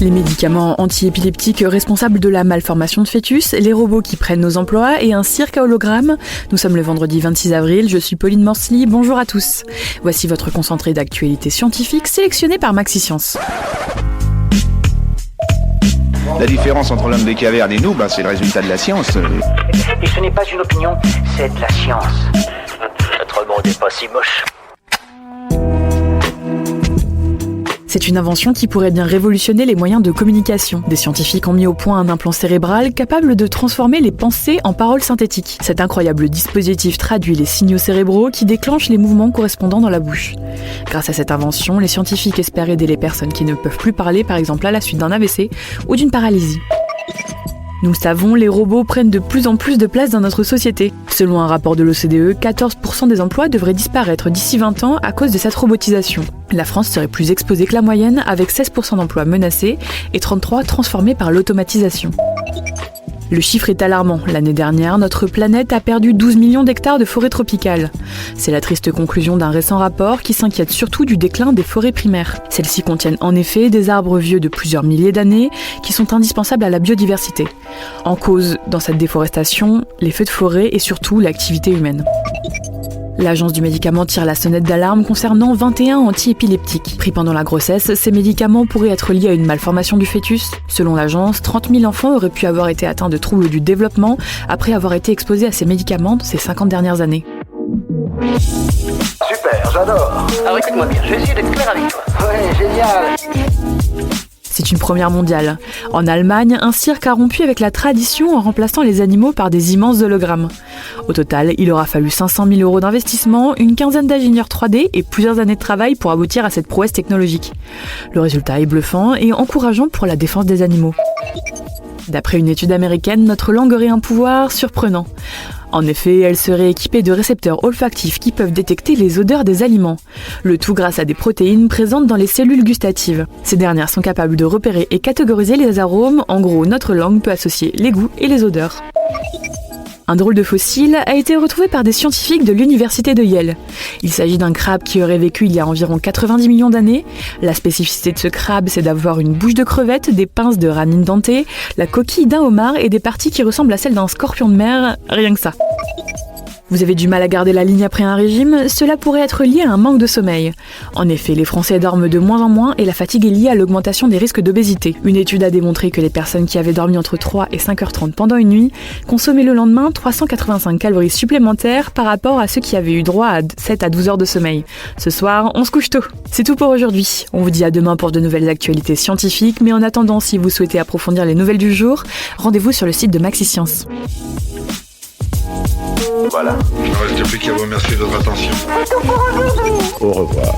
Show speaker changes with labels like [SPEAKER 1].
[SPEAKER 1] Les médicaments antiépileptiques responsables de la malformation de fœtus, les robots qui prennent nos emplois et un cirque à hologramme. Nous sommes le vendredi 26 avril, je suis Pauline Morsley, bonjour à tous. Voici votre concentré d'actualité scientifique sélectionné par Maxi-Science.
[SPEAKER 2] La différence entre l'homme des cavernes et nous, c'est le résultat de la science.
[SPEAKER 3] Et ce n'est pas une opinion, c'est de la science. Notre monde n'est pas si moche.
[SPEAKER 1] C'est une invention qui pourrait bien révolutionner les moyens de communication. Des scientifiques ont mis au point un implant cérébral capable de transformer les pensées en paroles synthétiques. Cet incroyable dispositif traduit les signaux cérébraux qui déclenchent les mouvements correspondants dans la bouche. Grâce à cette invention, les scientifiques espèrent aider les personnes qui ne peuvent plus parler, par exemple à la suite d'un AVC ou d'une paralysie. Nous le savons, les robots prennent de plus en plus de place dans notre société. Selon un rapport de l'OCDE, 14% des emplois devraient disparaître d'ici 20 ans à cause de cette robotisation. La France serait plus exposée que la moyenne, avec 16% d'emplois menacés et 33% transformés par l'automatisation. Le chiffre est alarmant. L'année dernière, notre planète a perdu 12 millions d'hectares de forêts tropicales. C'est la triste conclusion d'un récent rapport qui s'inquiète surtout du déclin des forêts primaires. Celles-ci contiennent en effet des arbres vieux de plusieurs milliers d'années qui sont indispensables à la biodiversité. En cause, dans cette déforestation, les feux de forêt et surtout l'activité humaine. L'agence du médicament tire la sonnette d'alarme concernant 21 antiépileptiques. Pris pendant la grossesse, ces médicaments pourraient être liés à une malformation du fœtus. Selon l'agence, 30 000 enfants auraient pu avoir été atteints de troubles du développement après avoir été exposés à ces médicaments ces 50 dernières années.
[SPEAKER 3] Super, j'adore. Alors écoute-moi bien, je vais essayer d'être clair avec toi. Ouais, génial.
[SPEAKER 1] C'est une première mondiale. En Allemagne, un cirque a rompu avec la tradition en remplaçant les animaux par des immenses hologrammes. Au total, il aura fallu 500 000 euros d'investissement, une quinzaine d'ingénieurs 3D et plusieurs années de travail pour aboutir à cette prouesse technologique. Le résultat est bluffant et encourageant pour la défense des animaux. D'après une étude américaine, notre langue aurait un pouvoir surprenant. En effet, elle serait équipée de récepteurs olfactifs qui peuvent détecter les odeurs des aliments. Le tout grâce à des protéines présentes dans les cellules gustatives. Ces dernières sont capables de repérer et catégoriser les arômes. En gros, notre langue peut associer les goûts et les odeurs. Un drôle de fossile a été retrouvé par des scientifiques de l'université de Yale. Il s'agit d'un crabe qui aurait vécu il y a environ 90 millions d'années. La spécificité de ce crabe, c'est d'avoir une bouche de crevette, des pinces de ranine dentée, la coquille d'un homard et des parties qui ressemblent à celles d'un scorpion de mer, rien que ça. Vous avez du mal à garder la ligne après un régime? Cela pourrait être lié à un manque de sommeil. En effet, les Français dorment de moins en moins et la fatigue est liée à l'augmentation des risques d'obésité. Une étude a démontré que les personnes qui avaient dormi entre 3 et 5h30 pendant une nuit consommaient le lendemain 385 calories supplémentaires par rapport à ceux qui avaient eu droit à 7 à 12 heures de sommeil. Ce soir, on se couche tôt. C'est tout pour aujourd'hui. On vous dit à demain pour de nouvelles actualités scientifiques, mais en attendant, si vous souhaitez approfondir les nouvelles du jour, rendez-vous sur le site de Maxi-Science.
[SPEAKER 4] Voilà.
[SPEAKER 5] Il ne reste plus qu'à vous remercier de votre attention.
[SPEAKER 4] Au revoir.